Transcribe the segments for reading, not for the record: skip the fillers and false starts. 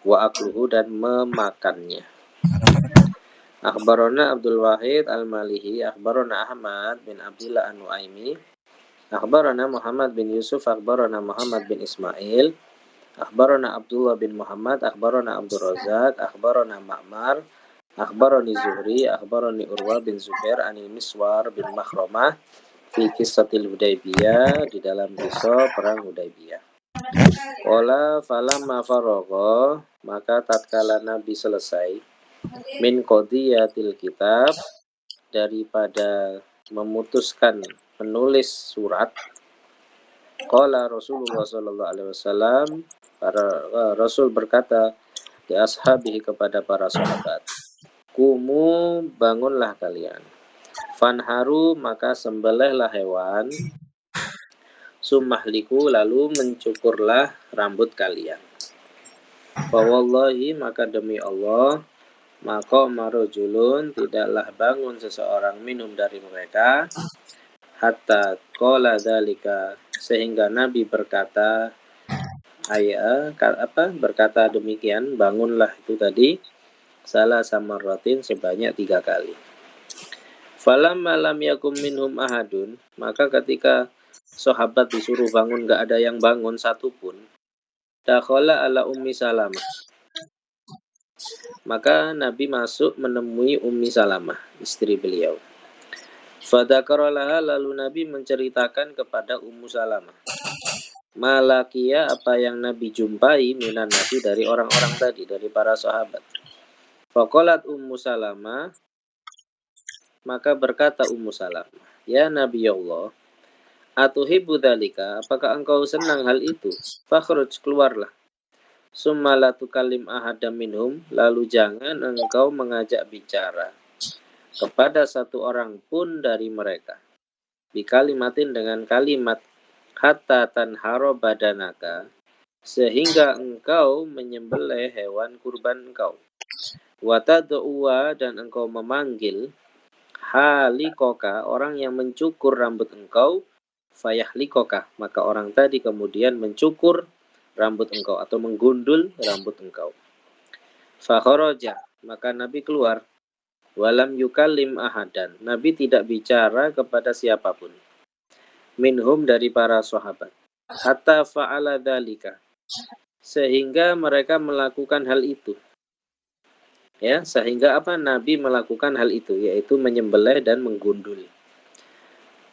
wa akluhu dan memakannya. Akhbarona Abdul Wahid Al-Malihi, akhbarona Ahmad bin Abdullah An-Nuaimi, akhbarona Muhammad bin Yusuf, akhbarona Muhammad bin Ismail, akhbarona Abdullah bin Muhammad, akhbarona Abdul Razak, akhbarona Ma'mar, akhbaroni Zuhri, akhbaroni Urwa bin Zubair anil Miswar bin Makhramah fi kissatil Hudaybiyah, di dalam kisah perang Hudaybiyah. Qala falamma faragha, maka tatkala Nabi selesai min qadiyatil kitab, daripada memutuskan menulis surat, qala Rasulullah sallallahu alaihi wasallam, Rasul berkata di ashabihi kepada para sahabat, kumu bangunlah kalian, fanharu maka sembelihlah hewan, sumahliku lalu mencukurlah rambut kalian. Fawallahi maka demi Allah, maka marujulun tidaklah bangun seseorang minum dari mereka, hatta qala dzalika sehingga Nabi berkata berkata demikian, bangunlah itu tadi, salah samaratin sebanyak 3 kali. Falamma lam yakum minhum ahadun, maka ketika sahabat disuruh bangun gak ada yang bangun satupun, dakhala ala Ummi Salamah, maka Nabi masuk menemui Ummi Salamah, istri beliau. Fadzakaralaha, lalu Nabi menceritakan kepada Ummu Salamah, malakia apa yang Nabi jumpai minan Nabi dari orang-orang tadi, dari para sahabat. Faqalat Ummu Salamah, maka berkata Ummu Salamah, ya Nabi Allah, atuhibbu dzalika, apakah engkau senang hal itu? Fakhruj, keluarlah. Summa la tukallim ahadam minhum, lalu jangan engkau mengajak bicara kepada satu orang pun dari mereka. Bi kalimatin, dengan kalimat, hatta tanharo badanaka, sehingga engkau menyembelih hewan kurban engkau. Wa tad'uwa, dan engkau memanggil, halikoka, orang yang mencukur rambut engkau, fayahlikoka, maka orang tadi kemudian mencukur rambut engkau atau menggundul rambut engkau. Fakharaja, maka Nabi keluar. Walam yukallim ahadan, Nabi tidak bicara kepada siapapun. Minhum, dari para sahabat. Hatta fa'ala dzalika, sehingga mereka melakukan hal itu. Ya, sehingga apa? Nabi melakukan hal itu, yaitu menyembelih dan menggundul.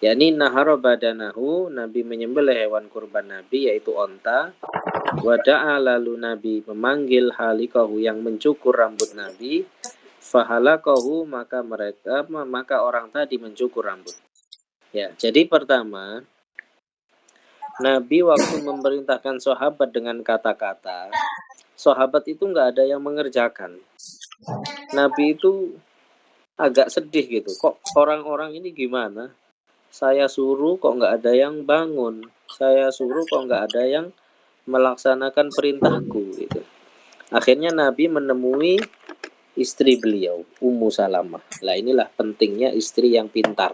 yakni nahara badanahu, Nabi menyembelih hewan kurban Nabi yaitu onta. Wada'a, lalu Nabi memanggil halikahu, yang mencukur rambut Nabi. Fahalakahu, maka orang tadi mencukur rambut. Ya, jadi pertama Nabi waktu memerintahkan sahabat dengan kata-kata, sahabat itu nggak ada yang mengerjakan. Nabi itu agak sedih gitu. Kok orang-orang ini gimana? Saya suruh kok nggak ada yang bangun. Saya suruh kok nggak ada yang melaksanakan perintahku gitu. Akhirnya Nabi menemui istri beliau, Ummu Salamah. Lah inilah pentingnya istri yang pintar.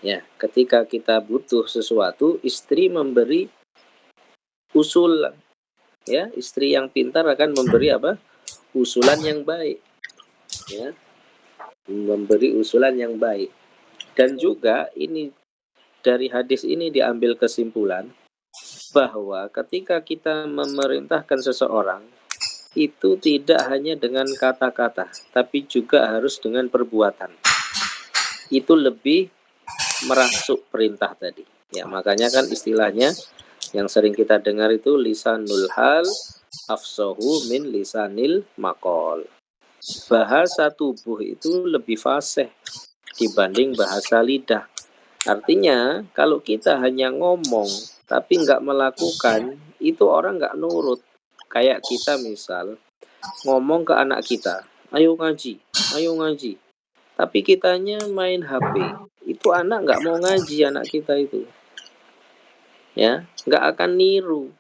Ya, ketika kita butuh sesuatu, istri memberi usulan. Ya, istri yang pintar akan memberi apa? Usulan yang baik. Ya. Memberi usulan yang baik. Dan juga ini dari hadis ini diambil kesimpulan bahwa ketika kita memerintahkan seseorang itu tidak hanya dengan kata-kata, tapi juga harus dengan perbuatan. Itu lebih merasuk perintah tadi. Ya, makanya kan istilahnya yang sering kita dengar itu lisanul hal afsahu min lisanil maqal. Bahasa tubuh itu lebih fasih dibanding bahasa lidah. Artinya kalau kita hanya ngomong tapi nggak melakukan, itu orang nggak nurut. Kayak kita misal ngomong ke anak kita, ayo ngaji, ayo ngaji. Tapi kitanya main HP, itu anak nggak mau ngaji, anak kita itu. Ya, nggak akan niru.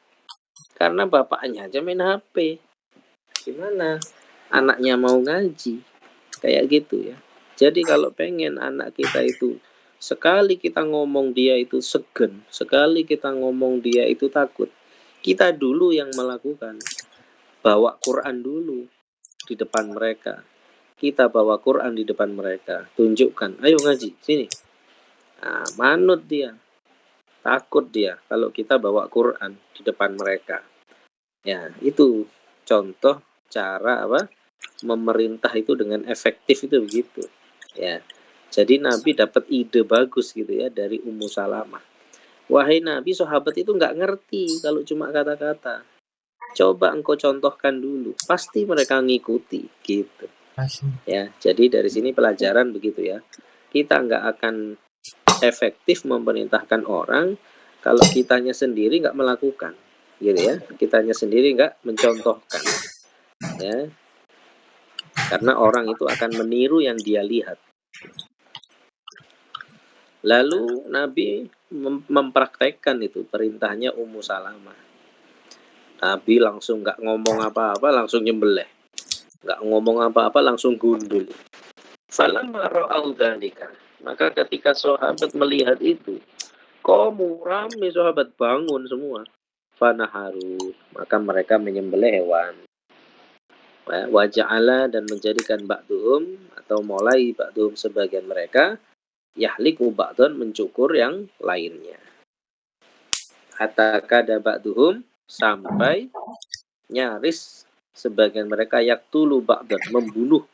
Karena bapaknya aja main HP. Gimana anaknya mau ngaji? Kayak gitu ya. Jadi kalau pengen anak kita itu, sekali kita ngomong dia itu segen, sekali kita ngomong dia itu takut, kita dulu yang melakukan. bawa Quran dulu di depan mereka. Kita bawa Quran di depan mereka. Tunjukkan, ayo ngaji, sini. Nah, manut dia. Takut dia kalau kita bawa Quran di depan mereka. Ya, itu contoh cara apa? Memerintah itu dengan efektif itu begitu. Ya. Jadi Nabi dapat ide bagus gitu ya dari Ummu Salamah. Wahai Nabi, sahabat itu nggak ngerti kalau cuma kata-kata. Coba engkau contohkan dulu, pasti mereka ngikuti gitu. Ya, jadi dari sini pelajaran begitu ya. Kita nggak akan efektif memerintahkan orang kalau kitanya sendiri nggak melakukan, gitu ya. Kitanya sendiri nggak mencontohkan, ya. Karena orang itu akan meniru yang dia lihat. Lalu Nabi mempraktekkan itu perintahnya Ummu Salamah. Nabi langsung nggak ngomong apa-apa, langsung nyembelih. Nggak ngomong apa-apa, langsung gundul. Falamma ra'au dzalika, maka ketika sahabat melihat itu, kamu rame sahabat bangun semua. Fanaharu, maka mereka menyembelih hewan. Waja'ala, dan menjadikan ba'duhum, atau mulai ba'duhum sebagian mereka, yahliku ba'dun, mencukur yang lainnya. Hatta kada ba'duhum, sampai nyaris sebagian mereka yaktulu ba'dun, membunuh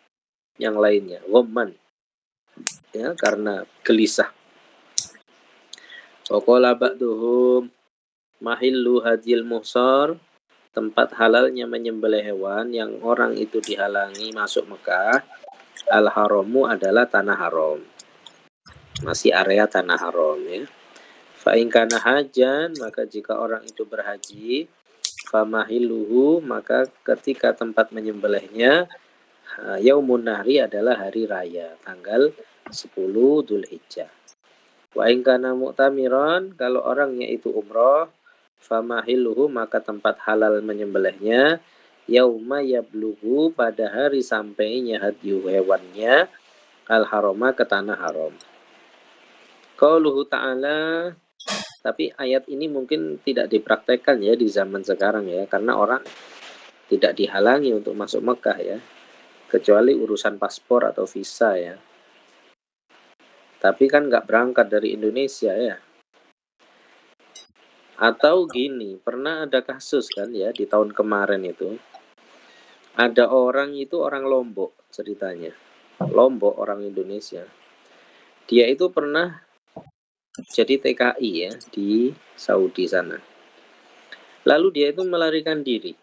yang lainnya. Ghamman, ya, karena gelisah. Waqala ba'duhum mahillu hadil muhsar, tempat halalnya menyembelih hewan yang orang itu dihalangi masuk Mekah. Al-haramu adalah tanah haram, masih area tanah haram ya. Fa in kana hajan, maka jika orang itu berhaji, famahilluhu, maka ketika tempat menyembelihnya yaumun nahri adalah hari raya, tanggal 10 Dzulhijjah. Wa in kana mu'tamiran, kalau orangnya itu umroh, famahilluhu, maka tempat halal menyembelihnya yauma yablughu, pada hari sampainya hadyu hewannya al-harama, ke tanah haram. Qauluhu ta'ala, tapi ayat ini mungkin tidak dipraktekkan ya di zaman sekarang ya, karena orang tidak dihalangi untuk masuk Mekah ya, kecuali urusan paspor atau visa ya. Tapi kan nggak berangkat dari Indonesia ya. Atau gini, pernah ada kasus kan ya di tahun kemarin itu. Ada orang itu orang Lombok ceritanya. Lombok, orang Indonesia. Dia itu pernah jadi TKI ya di Saudi sana. Lalu dia itu melarikan diri.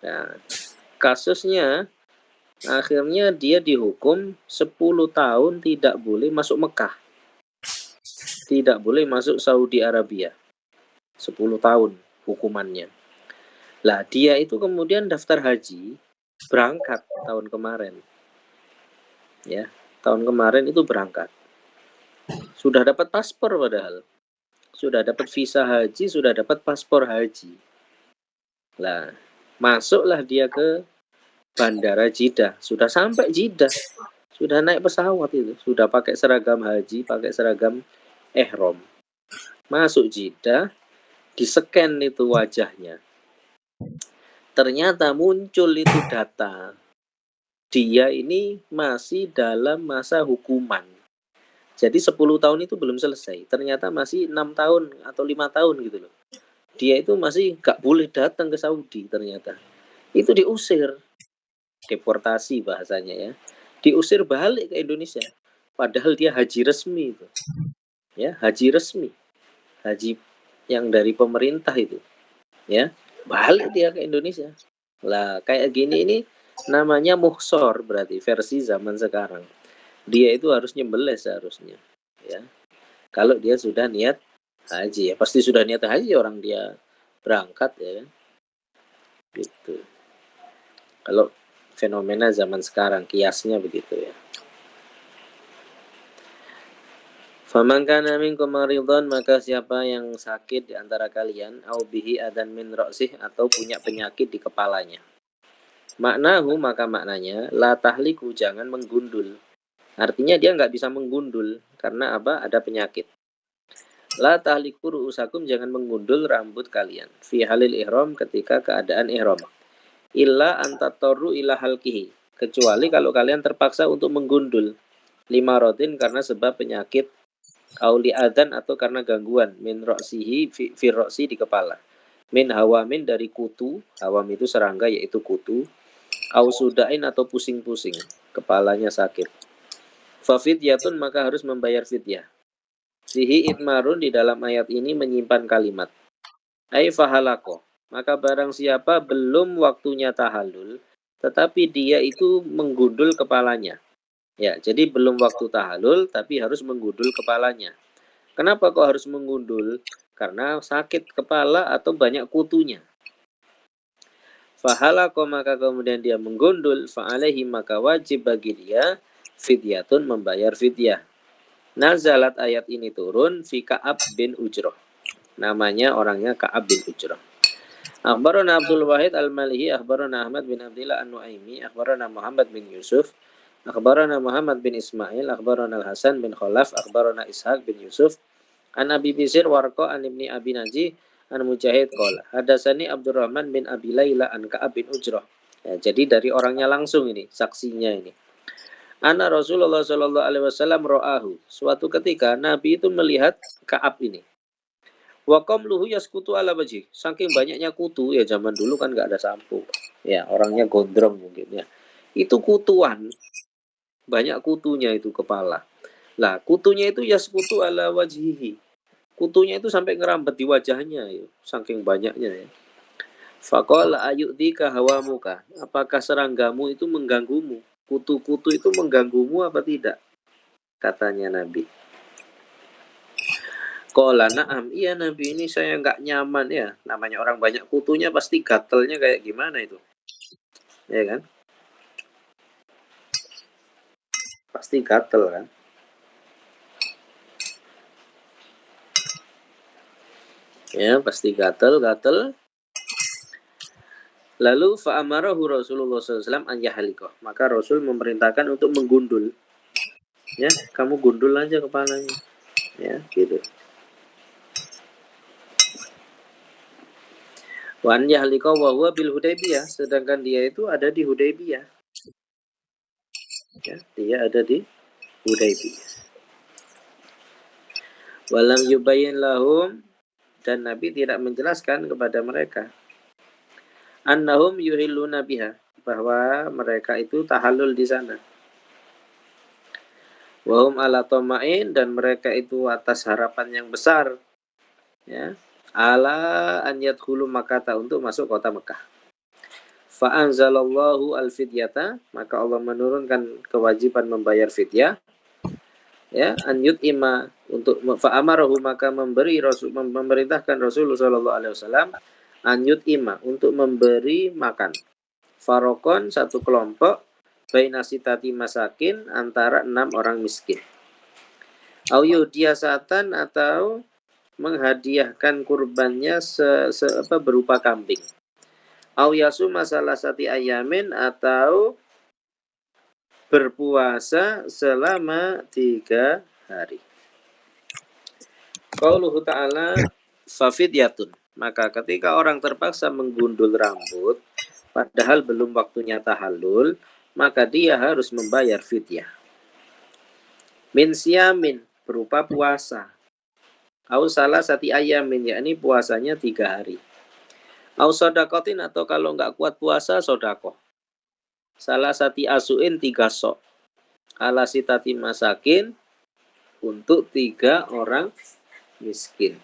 Nah, kasusnya akhirnya dia dihukum 10 tahun tidak boleh masuk Mekah. Tidak boleh masuk Saudi Arabia. 10 tahun hukumannya. Lah dia itu kemudian daftar haji, berangkat tahun kemarin. Ya, tahun kemarin itu berangkat. Sudah dapat paspor padahal. Sudah dapat visa haji, sudah dapat paspor haji. Lah, masuklah dia ke Bandara Jeddah. Sudah sampai Jeddah. Sudah naik pesawat itu. Sudah pakai seragam haji, pakai seragam ihram. Masuk Jeddah, di-scan itu wajahnya. Ternyata muncul itu data. Dia ini masih dalam masa hukuman. Jadi 10 tahun itu belum selesai. Ternyata masih 6 tahun atau 5 tahun gitu loh. Dia itu masih gak boleh datang ke Saudi ternyata. Itu diusir. Deportasi bahasanya ya. Diusir balik ke Indonesia. Padahal dia haji resmi itu. Ya, haji resmi. Haji yang dari pemerintah itu. Ya, balik dia ke Indonesia. Lah, kayak gini ini namanya muhsor, berarti versi zaman sekarang. Dia itu harus nyembelih seharusnya. Ya. Kalau dia sudah niat haji, ya pasti sudah niat haji orang dia berangkat ya. Gitu. Kalau fenomena zaman sekarang kiasnya begitu ya. Faman kana minkum maridhan, maka siapa yang sakit di antara kalian, au bihi adan min ra'sih, atau punya penyakit di kepalanya. Maknahu, maka maknanya la tahliku, jangan menggundul. Artinya dia nggak bisa menggundul karena apa? Ada penyakit. La tahliku ru'usakum, jangan menggundul rambut kalian. Fi halil ihram, ketika keadaan ihram. Illa antatoru ila halkihi, kecuali kalau kalian terpaksa untuk menggundul. Lima rotin, karena sebab penyakit. Auli adan, atau karena gangguan. Min roksihi fi roksi, di kepala. Min hawamin, dari kutu. Hawam itu serangga, yaitu kutu. Au sudain, atau pusing-pusing, kepalanya sakit. Fafidyatun, maka harus membayar fidyah. Fihi itmarun, di dalam ayat ini menyimpan kalimat. Ai fahalako, maka barang siapa belum waktunya tahallul, tetapi dia itu menggundul kepalanya. Ya, jadi belum waktu tahallul, tapi harus menggundul kepalanya. Kenapa kok harus menggundul? Karena sakit kepala atau banyak kutunya. Fahalako, maka kemudian dia menggundul, fa'alaihi, maka wajib bagi dia fidyatun, membayar fidyah. Nazalat, ayat ini turun fi Ka'ab bin Ujrah. Namanya orangnya Ka'ab bin Ujrah. Akhbarana Abdul Wahid Al-Malihi, akhbarana Ahmad bin Abdillah An-Nuaimi, akhbarana Muhammad bin Yusuf, akhbarana Muhammad bin Ismail, akhbarana Al-Hasan bin Khalaf, akhbarana Ishaq bin Yusuf, an Abi Bisir Warqa an Ibni Abi Naji, an Mujahid qala, hadasani Abdurrahman bin Abi Laila an Ka'ab bin Ujrah. Ya, jadi dari orangnya langsung ini, saksinya ini. Anna Rasulullah sallallahu alaihi wasallam ra'ahu. Suatu ketika Nabi itu melihat Ka'ab ini. Wa qamluhu yaskutu ala wajhi. Saking banyaknya kutu, ya zaman dulu kan nggak ada sampo. Ya, orangnya gondrong mungkin ya. Itu kutuan. Banyak kutunya itu kepala. Lah, kutunya itu yaskutu ala wajhihi. Kutunya itu sampai ngerambet di wajahnya ya. Saking banyaknya ya. Faqala ayu'dika hawamuka. Apakah seranggamu itu mengganggumu? Kutu-kutu itu mengganggumu apa tidak? Katanya Nabi. Qala na'am, iya Nabi, ini saya nggak nyaman ya. Namanya orang banyak kutunya pasti gatelnya kayak gimana itu. Ya kan? Pasti gatel kan? Ya, pasti gatel. Lalu fa'amarahu Rasulullah SAW an yahalikoh. Maka Rasul memerintahkan untuk menggundul. Ya, kamu gundul aja kepalanya. Ya, gitu. Wa an yahalikoh wa huwa bil Hudaybiyah. Sedangkan dia itu ada di Hudaybiyah. Ya, dia ada di Hudaybiyah. Walam yubayyin lahum, dan Nabi tidak menjelaskan kepada mereka annahum yuhilluna biha, bahwa mereka itu tahallul di sana. Wahum ala toma'in, dan mereka itu atas harapan yang besar, ya, ala an yadkhulu Makkah, untuk masuk kota Mekah. Fa anzalallahu al-fidyata, maka Allah menurunkan kewajiban membayar fidyah. Ya, an yut'ima, untuk fa amarahu, maka memerintahkan Rasulullah sallallahu alaihi wasallam an yut'ima, untuk memberi makan. Farokon, satu kelompok, baina sitati masakin, antara 6 orang miskin. Au yudiyasatan, atau menghadiahkan kurbannya berupa kambing. Au yasu masalah sati ayamin, atau berpuasa selama 3 hari. Qauluhu ta'ala fafidyatun, maka ketika orang terpaksa menggundul rambut padahal belum waktunya tahallul, maka dia harus membayar fidyah. Min siyamin, berupa puasa. Au salah sati ayamin, yakni puasanya 3 hari. Au sodakotin, atau kalau nggak kuat puasa, sodakoh. Salah sati asuin, 3 sok. Ala sitati masakin, untuk 3 orang miskin.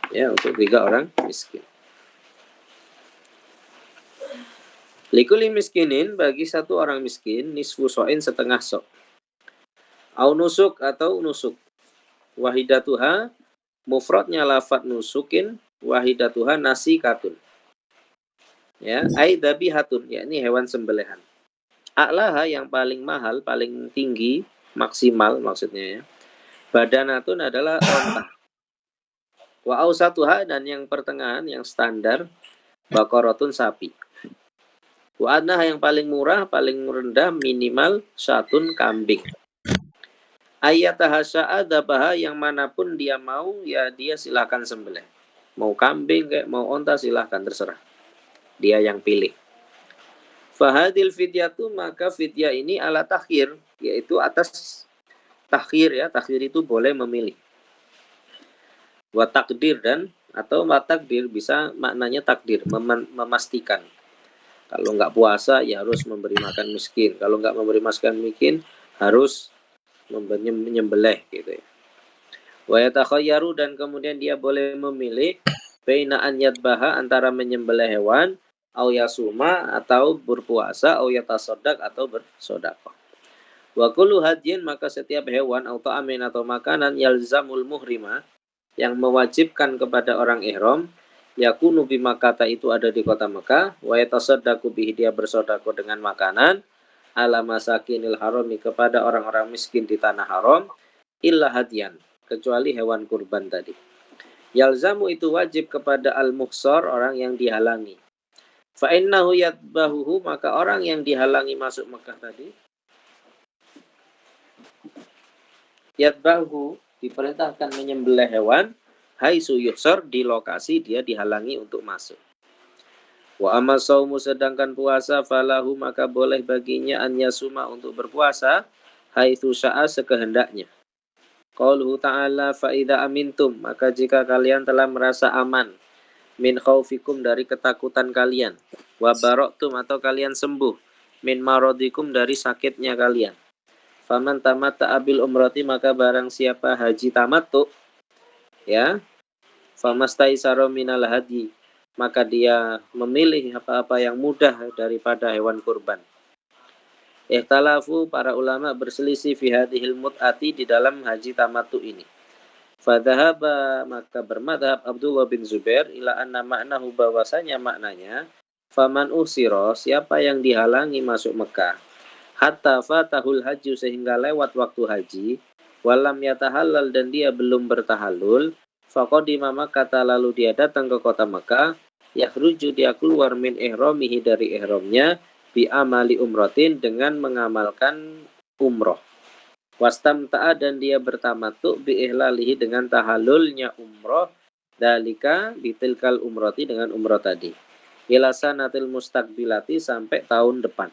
Ya, untuk 3 orang miskin. Likuli miskinin, bagi 1 orang miskin, nisfu so'in, setengah sok. Au nusuk, atau nusuk. Wahidatuha, mufradnya lafad nusukin, wahidatuha nasikatun. Ya, ai dabihatun, yakni hewan sembelihan. A'laha, yang paling mahal, paling tinggi, maksimal maksudnya ya. Badanatun adalah onta. Wa ausatuha, dan yang pertengahan, yang standar, bakorotun, sapi. Wa adnaha, yang paling murah, paling rendah, minimal, syatun, kambing. Ayatahasya'a dabaha, yang manapun dia mau ya dia silahkan sembelih. Mau kambing kayak mau onta silahkan, terserah. Dia yang pilih. Fahadil fidyatu, maka fidyah ini ala takhir, yaitu atas takhir ya. Takhir itu boleh memilih. Wa takdir, dan atau wa takdir bisa maknanya takdir, memastikan. Kalau nggak puasa ya harus memberi makan miskin. Kalau nggak memberi makan miskin harus menyembelih gitu ya. Wa yatakhayyaru, dan kemudian dia boleh memilih baina an yadbaha, antara menyembelih hewan, au yasuma, atau berpuasa, au yatasaddaq, atau bersedekah. Wa kullu hadyin, maka setiap hewan atau amin atau makanan yalzamul muhrima, yang mewajibkan kepada orang ihram, yakunu bi Makkah, itu ada di kota Mekah, wa yatasaddaqu bihi, dia bersedekah dengan makanan, ala masakinil harami, kepada orang-orang miskin di tanah haram, illa hadyan, kecuali hewan kurban tadi. Yalzamu, itu wajib kepada al-muhsar, orang yang dihalangi. Fa innahu yadbahuhu, maka orang yang dihalangi masuk Mekah tadi, yadbahu, diperintahkan menyembelih hewan, haitsu yuhsar, di lokasi dia dihalangi untuk masuk. Wa amma saumu, sedangkan puasa, falahu, maka boleh baginya an yasuma, untuk berpuasa, haitsu sya'a, sekehendaknya. Qauluhu ta'ala, fa idza amintum, maka jika kalian telah merasa aman, min khaufikum, dari ketakutan kalian, wa bara'tum, atau kalian sembuh, min maradikum, dari sakitnya kalian. Faman tamatta'a bil umrati, maka barang siapa haji tamattu ya, famastaisara minal hadi, maka dia memilih apa-apa yang mudah daripada hewan kurban. Ikhtalafu, para ulama berselisih fi hadhil mut'ati, di dalam haji tamattu ini. Fadhahaba, maka bermadhab Abdullah bin Zubair, ila anna maknahu, bahwasanya maknanya, faman usiro, siapa yang dihalangi masuk Mekah, hatta fatahul haji, sehingga lewat waktu haji, walam yatahallal, dan dia belum bertahallul, faqadima Makkah, lalu dia datang ke kota Mekah, yakhruju, dia keluar, min ihramihi, dari ihramnya, bi amali umratin, dengan mengamalkan umroh. Wastamta'a, dan dia bertamattu, bi ihlalihi, dengan tahallulnya umroh, dalika bitilkal umrati, dengan umroh tadi, ila sanatil mustaqbilati, sampai tahun depan.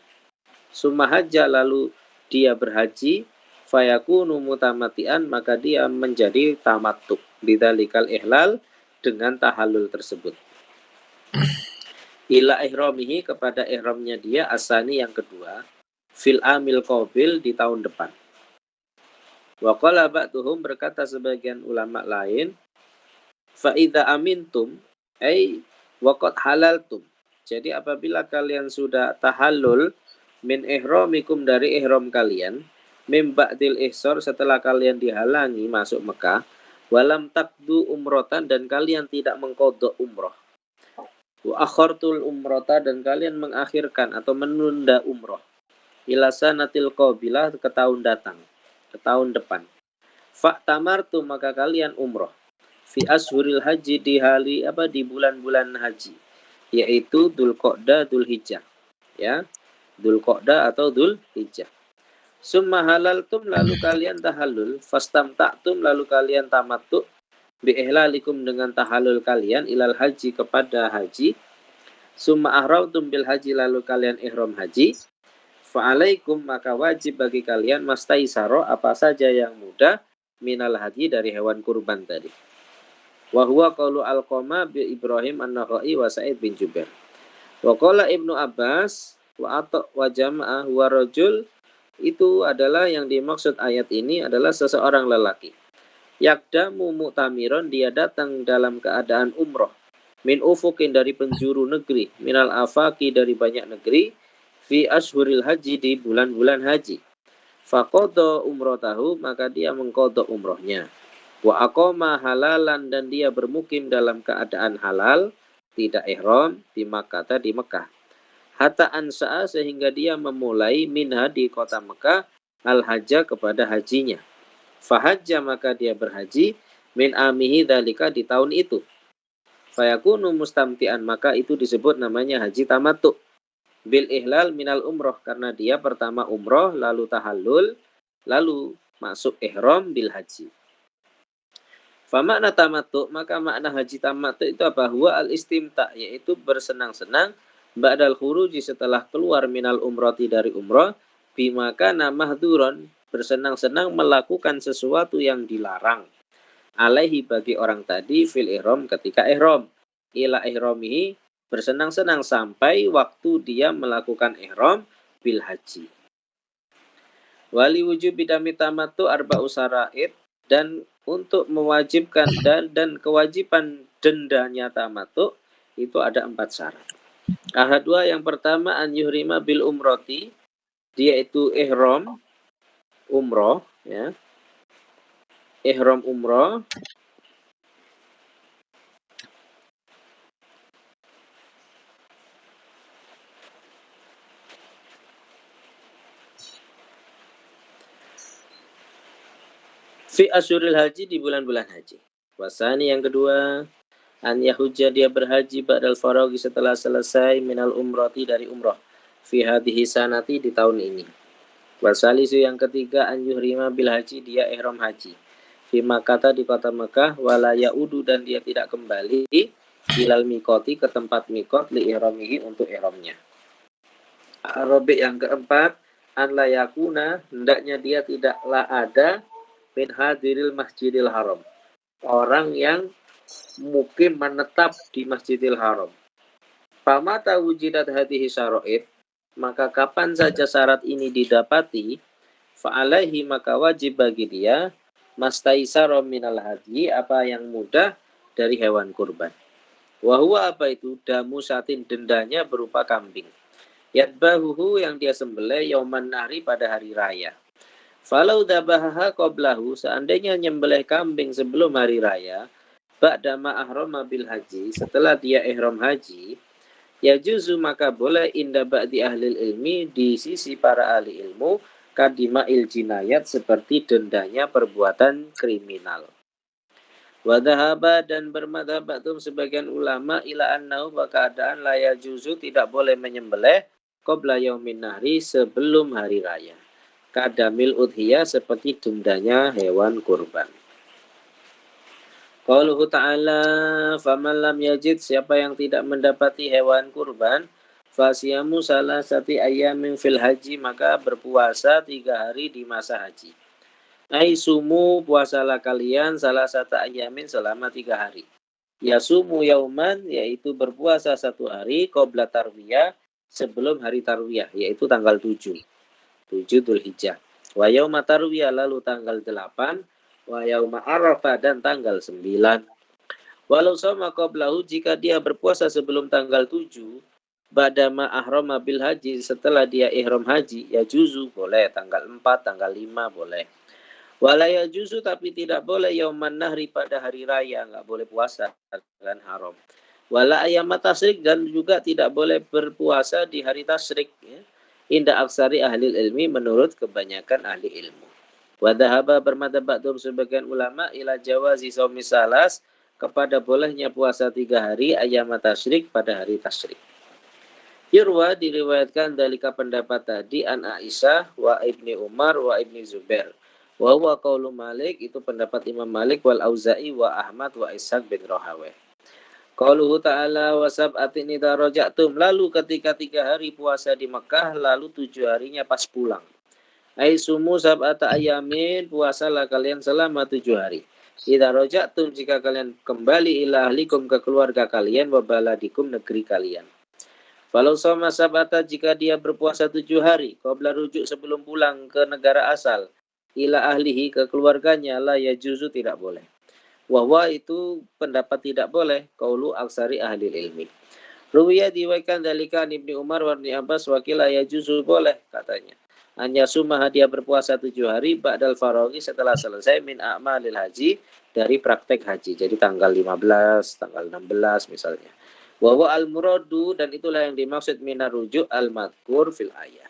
Summa hajja, lalu dia berhaji, fayakunu mutamatian, maka dia menjadi tamattu, bidzalikal ihlal, dengan tahallul tersebut. Ila ihramihi, kepada ihramnya dia, asani, yang kedua, fil amil qabil, di tahun depan. Wa qala ba'duhum, berkata sebagian ulama lain, fa idza amintum ai waqad halaltum, jadi apabila kalian sudah tahallul, min ihramikum, dari ihram kalian, mim ba'dil ihsar, setelah kalian dihalangi masuk Mekah, walam takdu umrotan, dan kalian tidak mengqadha umroh, wa akhartul umrota, dan kalian mengakhirkan atau menunda umroh, ila sanatil qabilah, ke tahun datang, ke tahun depan. Fa'tamartum, maka kalian umroh, fi ashuril haji, di bulan-bulan haji, yaitu Dzulqa'dah, Dzulhijjah ya, Dzulqa'dah atau Dzulhijjah. Summa halaltum, lalu kalian tahallul, fastamta'tum, lalu kalian tamattu, bi ihlalikum, dengan tahallul kalian, ilal haji, kepada haji. Summa ahramtum bil haji, lalu kalian ihram haji. Fa'alaikum, maka wajib bagi kalian, mastaisaro, apa saja yang mudah, minal haji, dari hewan kurban tadi. Wa huwa qaulu Alqamah bi Ibrahim an-Nakhai wa Sa'id bin Jubair. Wa qala Ibnu Abbas wa Atha wa jama'ah wa rajul, itu adalah yang dimaksud ayat ini adalah seseorang lelaki. Yakdamu mu'tamiron, dia datang dalam keadaan umroh, min ufukin, dari penjuru negeri, minal afaki, dari banyak negeri, fi ashuril haji, di bulan-bulan haji. Faqadha umrotahu, maka dia mengqadha umrohnya. Wa aqama halalan, dan dia bermukim dalam keadaan halal, tidak ihram, di Makkah, di Mekah. Hatta ansa'a, sehingga dia memulai minha, di kota Mekah, al-hajjah, kepada hajinya. Fahajja, maka dia berhaji, min amihi dzalika, di tahun itu. Fayakunu mustamti'an, maka itu disebut namanya haji tamattu. Bil ihlal minal umroh, karena dia pertama umroh, lalu tahallul, lalu masuk ihram bil haji. Fa makna tamattu, maka makna haji tamattu itu apa? Huwa al-istimta, yaitu bersenang-senang ba'dal khuruji setelah keluar minal umrati dari umrah, bimaka mahdhuron, bersenang-senang melakukan sesuatu yang dilarang. Alaihi bagi orang tadi fil ihram ketika ihram. Ila ihramihi, bersenang-senang sampai waktu dia melakukan ihram bil haji. Wali wujub bidami tamattu arba'u syara'id, dan untuk mewajibkan dan kewajiban dendanya tamattu itu ada 4 syarat. Ahadua, yang pertama an yuhrima bil umroti, dia itu ihram umroh, ya. Ihram umroh. Fi asyuril haji, di bulan-bulan haji. Wasani, yang kedua, an yahujja, dia berhaji ba'dal faraghi setelah selesai minal umrati dari umrah. Fi hadhihi sanati, di tahun ini. Wasalisu, yang ketiga, an yuhrima bil haji, dia ihram haji. Fi Makkah, di kota Mekah, wala yaudu, dan dia tidak kembali ilal mikoti, ke tempat mikot, li ihramihi, untuk ihramnya. Arabi, yang keempat, an la yakuna, hendaknya dia tidaklah ada min hadiril masjidil haram, orang yang mukim menetap di Masjidil Haram. Pamata wujidat hadihi syara'id, maka kapan saja syarat ini didapati, fa'alaihi, maka wajib bagi dia mastaisara minal haji, apa yang mudah dari hewan kurban. Wahuwa, apa itu? Damu satin, dendanya berupa kambing. Yadbahuhu, yang dia sembelih yauman nahri, pada hari raya. Falau dabahaha qoblahu, seandainya nyembelih kambing sebelum hari raya, ba'dama ahrama bil haji, setelah dia ihram haji, ya juzu, maka boleh inda ba'di ahlil ilmi, di sisi para ahli ilmu, kadima il jinayat, seperti dendanya perbuatan kriminal. Wadahaba, dan bermadhab ba'dum sebagian ulama, ila annahu, keadaan la ya juzu, tidak boleh menyembelih qabla yaumin nahri, sebelum hari raya. Kadamil udhiyah, seperti dendanya hewan kurban. Qauluhu ta'ala, faman lam yajid, siapa yang tidak mendapati hewan kurban, fasiyamu salasati ayyamin fil haji, maka berpuasa 3 hari di masa haji. Ai sumu, puasalah kalian salasata ayyamin, selama 3 hari. Yasumu yauman, yaitu berpuasa 1 hari, qabla tarwiyah, sebelum hari tarwiyah, yaitu tanggal 7 Dzulhijjah. Wa yauma tarwiyah, lalu tanggal 8, wa yauma arafah, dan tanggal 9. Walau sama qablahu, jika dia berpuasa sebelum tanggal 7, badama ahrama bil haji, setelah dia ihram haji, ya juzu, boleh tanggal 4, tanggal 5 boleh. Wala ya juzu, tapi tidak boleh yauman nahri, pada hari raya, enggak boleh puasa dan haram. Wala ayyamat tasyrik, dan juga tidak boleh berpuasa di hari tasyrik, ya. Inda aksari ahli ilmi, menurut kebanyakan ahli ilmu. Wadahaba, bermadhab ba'dum sebagian ulama, ila jawazi shaumi salas, kepada bolehnya puasa 3 hari ayyamat tasyrik, pada hari tasyrik. Yurwa, diriwayatkan dalika pendapat tadi, an Aisyah wa ibni Umar wa ibni Zubair. Wa huwa qaulu Malik, itu pendapat Imam Malik, wal Auza'i wa Ahmad wa Ishaq bin Rahaweh. Qauluhu ta'ala, wa sab'atin idza raja'tum, lalu ketika 3 hari puasa di Mekah, lalu 7 harinya pas pulang. Ai sumu sab'ata ayamin, puasalah kalian selama 7 hari. Idza raja'tum, jika kalian kembali ila ahlikum, ke keluarga kalian, wa baladikum, negeri kalian. Falau sama sab'ata, jika dia berpuasa 7 hari, qabla rujuk, sebelum pulang ke negara asal, ila ahlihi, ke keluarganya, la yajuzu, tidak boleh. Wahwa, itu pendapat tidak boleh, qaulu aksari ahli ilmi. Ruwiyah, diwakilkan dalika Ibni Umar wa Ibni Abbas, wakila yajuzu, boleh, katanya. Hanya sumah, dia berpuasa 7 hari ba'dal faraghi, setelah selesai min a'malil haji, dari praktek haji. Jadi tanggal 15, tanggal 16 misalnya. Wahwa al-muradu, dan itulah yang dimaksud minar rujuk al-madkur fil ayah.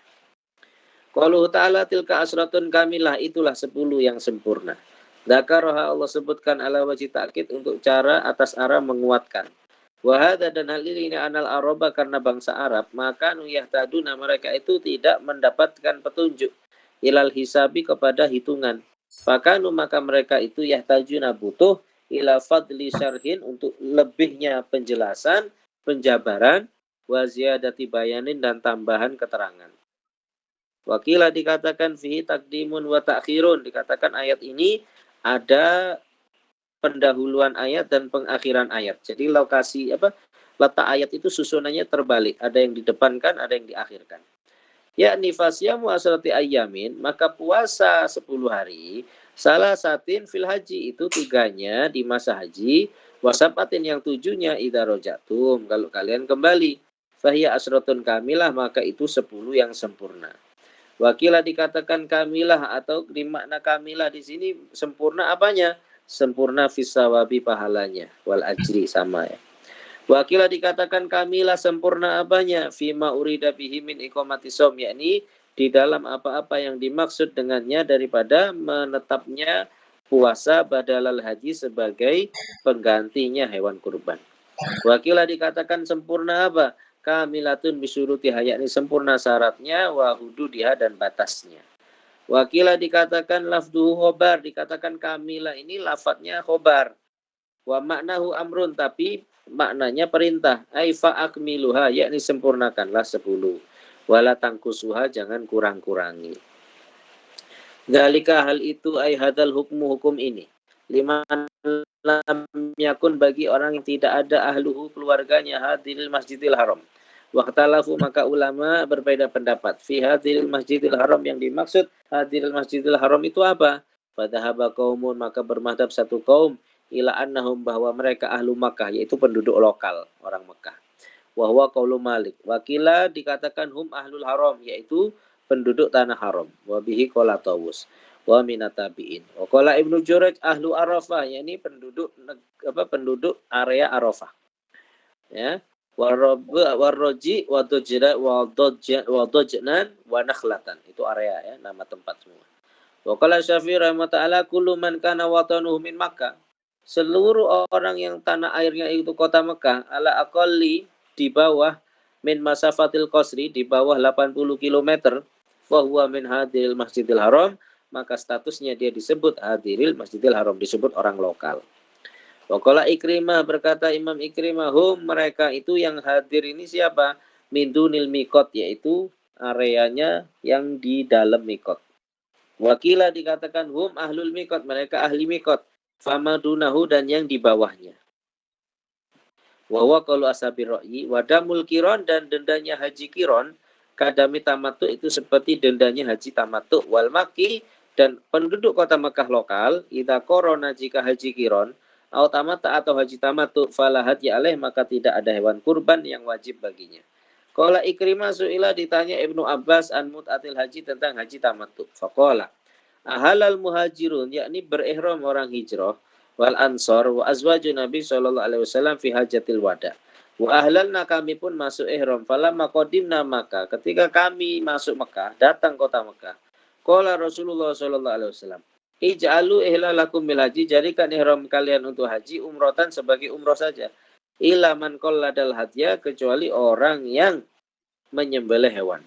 Qauluhu ta'ala, tilka asratun kamilah, itulah 10 yang sempurna. Dzakaraha, Allah sebutkan ala wajhi ta'kid, untuk cara atas arah menguatkan. Wa hadza, dan hal ini anal araba, karena bangsa Arab, maka yahtaduna, mereka itu tidak mendapatkan petunjuk ilal hisabi, kepada hitungan. Fakanu maka mereka itu yahtajuna butuh ila fadli syarhin untuk lebihnya penjelasan, penjabaran, wa ziyadati bayanin dan tambahan keterangan. Wakila dikatakan fihi takdimun wa ta'khirun, dikatakan ayat ini ada pendahuluan ayat dan pengakhiran ayat. Jadi lokasi letak ayat itu susunannya terbalik, ada yang didepankan, ada yang diakhirkan. Yakni fasyamu asrati ayyamin, maka puasa 10 hari, salah satin fil haji, itu 3-nya di masa haji, wasabatin yang 7-nya idza rojatum, kalau kalian kembali. Fahiya asratun kamilah, maka itu 10 yang sempurna. Wakilah dikatakan kamilah atau di makna kamilah di sini sempurna apanya? Sempurna fisawabi pahalanya, wal ajri sama ya. Wakilah dikatakan kamilah sempurna apanya? Fima urida bihi min iqamati shaum, yakni di dalam apa-apa yang dimaksud dengannya daripada menetapnya puasa badalal haji sebagai penggantinya hewan kurban. Wakilah dikatakan sempurna apa? Kamilatun bisurutiha, yakni sempurna syaratnya, wa hududiha dan batasnya. Wakilah dikatakan lafduhu khobar, dikatakan kamilah ini lafadznya khobar. Wa maknahu amrun, tapi maknanya perintah. Ai fa'akmiluha, yakni sempurnakanlah 10. Wala tangkusuha, jangan kurang-kurangi. Dzalika hal itu ai hadal hukmu, hukum ini. Liman lam yakun, bagi orang yang tidak ada ahluhu keluarganya hadiril masjidil haram. Waqtalafu, maka ulama berbeda pendapat. Fi hadiril masjidil haram, yang dimaksud hadiril masjidil haram itu apa? Fadhahaba qaumun, maka bermadhab satu kaum ila annahum, bahwa mereka ahlu Makkah, yaitu penduduk lokal orang Makkah. Wa huwa qaulu Malik. Wakila dikatakan hum ahlul haram, yaitu penduduk tanah haram. Wa bihi qala Tawus wa minat tabi'in. Wa qala Ibnu Jurayj ahlu Arafah, yakni penduduk area Arafah. Ya. Warroji wadojnan wa nakhlatan, itu area ya, nama tempat semua. Wa qala Syafi'i rahimahullah kullu man kana watanuhu min Makkah, seluruh orang yang tanah airnya itu kota Mekah, ala aqalli, di bawah min masafatil qasri, di bawah 80 km, fa huwa min hadiril masjidil haram, maka statusnya dia disebut hadiril masjidil haram, disebut orang lokal. Waqala Ikrimah, berkata Imam Ikrimah, hum, mereka itu yang hadir ini siapa? Min dunil mikot, yaitu areanya yang di dalam mikot. Wakila dikatakan hum ahlul mikot, mereka ahli mikot. Fama dunahu, dan yang di bawahnya. Wawa kalau ashabir ra'yi, wadamul kiron, dan dendanya haji kiron, kadami tamattu, itu seperti dendanya haji tamattu, wal maki, dan penduduk kota Mekah lokal, idza korona, jika haji kiron, atau haji tamattu, falahat ya'aleh, maka tidak ada hewan kurban yang wajib baginya. Qala Ikrimah su'ila, ditanya Ibnu Abbas an mut'atil haji, tentang haji tamattu. Faqala ahalal muhajirun, yakni berihram orang hijrah, wal ansor wa azwaju Nabi sallallahu alaihi wasallam fi hajatil wada. Wa ahlalna, kami pun masuk ihram. Falamma qadimna, maka ketika kami masuk Mekah, datang kota Mekah, qala Rasulullah sallallahu alaihi wasallam, ij'alu ihlalakum bil haji, jadikan ihram kalian untuk haji umrotan, sebagai umroh saja. Ila man qalladal hadya, kecuali orang yang menyembelih hewan.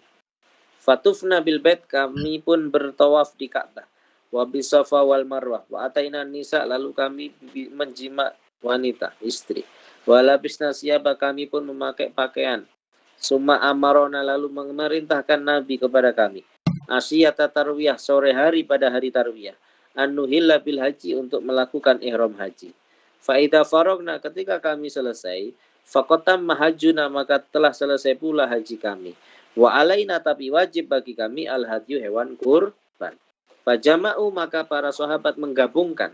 Fatufna bil bait, kami pun bertawaf di Ka'bah. Wa bisafa wal marwah. Wa ataina nisa, lalu kami menjima wanita, istri. Wa labisna siyaba, kami pun memakai pakaian. Summa amarona, lalu memerintahkan Nabi kepada kami. Asyiyata tarwiyah, sore hari pada hari tarwiyah. Anuhilla bil haji, untuk melakukan ihram haji. Faida farogna, ketika kami selesai, fakotam mahajuna, maka telah selesai pula haji kami. Wa alaina, tapi wajib bagi kami al hadyu, hewan kurban. Fajama'u, maka para sahabat menggabungkan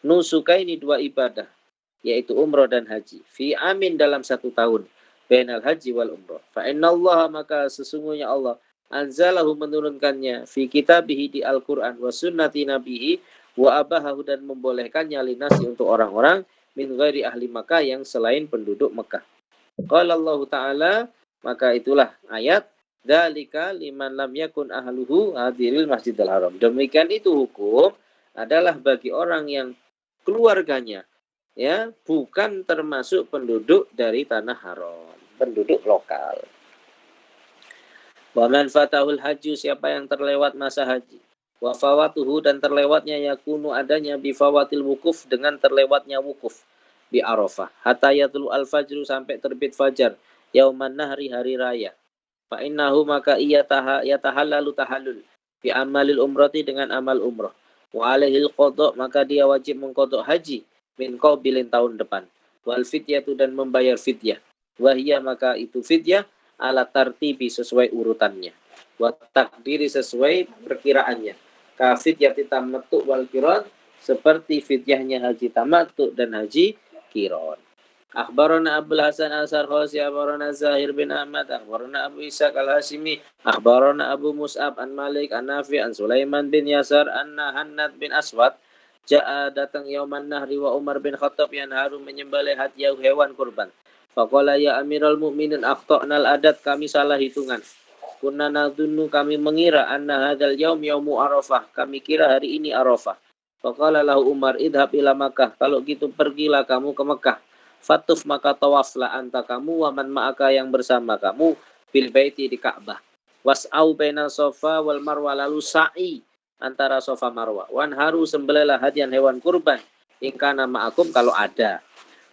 nusuka ini, dua ibadah, yaitu umroh dan haji, fi amin, dalam 1 tahun, bainal haji wal umroh. Fa innallaha, maka sesungguhnya Allah, anzalahu, menurunkannya, fi kitabihi, di Al-Quran, wa sunnati nabihi, wa abahahu, dan membolehkannya linasi, untuk orang-orang min ghairi ahli Makkah, yang selain penduduk Mekah. Qala Allah Ta'ala, maka itulah ayat, dzalika liman lam yakun ahluhu hadiril masjidil haram. Demikian itu hukum adalah bagi orang yang keluarganya ya bukan termasuk penduduk dari tanah haram, penduduk lokal. Wa man fatahul haji, siapa yang terlewat masa haji, Wa fawatuhu dan terlewatnya yakunu adanya bi fawatil wukuf dengan terlewatnya wukuf di Arafah. Hatta yatlu al-fajru sampai terbit fajar yauman nahri hari raya. Fa innahu maka ia yatahallalu tahallul bi amalil umrati dengan amal umrah. Wa alaihil qada maka dia wajib mengqadha haji min qabilin tahun depan. Wal fidyatu dan membayar fidyah. Wahia maka itu fidyah ala tartibi sesuai urutannya. Wa takdiri sesuai perkiraannya. Ka fidyati tamattu wal qiran seperti fidyahnya haji tamattu dan haji qiran. Akhbarana Abdul Hasan Al-Sarkhasi, akhbarana Zahir bin Ahmad, akhbarana Abu Ishaq Al-Hashimi, akhbarana Abu Mus'ab an Malik an Nafi an Sulaiman bin Yasar anna Hannad bin Aswad ja'a datang yauman nahri wa Umar bin Khattab yang harum menyembelih hadiah hewan kurban. Faqala ya Amirul Mukminin akhta'nal adat, kami salah hitungan. Kunna nadunnu kami mengira anna hadzal yaum yaumu Arafah, kami kira hari ini Arafah. Faqala lahu Umar idhab ila Makkah, kalau gitu pergilah kamu ke Mekah. Fatuf maka tawaflah anta kamu wa man ma'aka yang bersama kamu bil baiti di Ka'bah. Was'au bainal Safa wal Marwa lalu sa'i antara Safa Marwa. Wan haru sembelihlah hadian hewan kurban ingkana ma'akum kalau ada.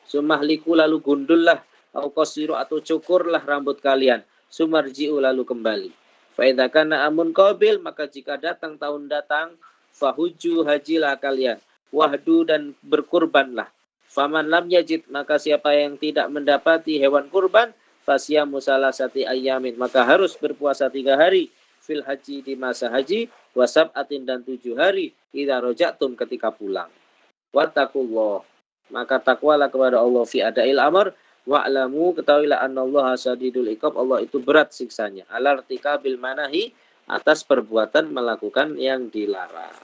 Sumahliku lalu gundullah au qasiru atau cukurlah rambut kalian. Sumarji'u lalu kembali. Fa idza kana amun qabil maka jika datang tahun datang fahuju hajilah kalian. Wahdu dan berkurbanlah. Faman lam yajid maka siapa yang tidak mendapati hewan kurban fasyamu salasati ayyamin maka harus berpuasa 3 hari fil haji di masa haji wasab'atin dan 7 hari idza rajatum ketika pulang. Wattaqullah maka takwalah kepada Allah fi adail amr wa'lamu ketahuilah annallaha sadidul iqab, Allah itu berat siksanya alartikabil manahi atas perbuatan melakukan yang dilarang.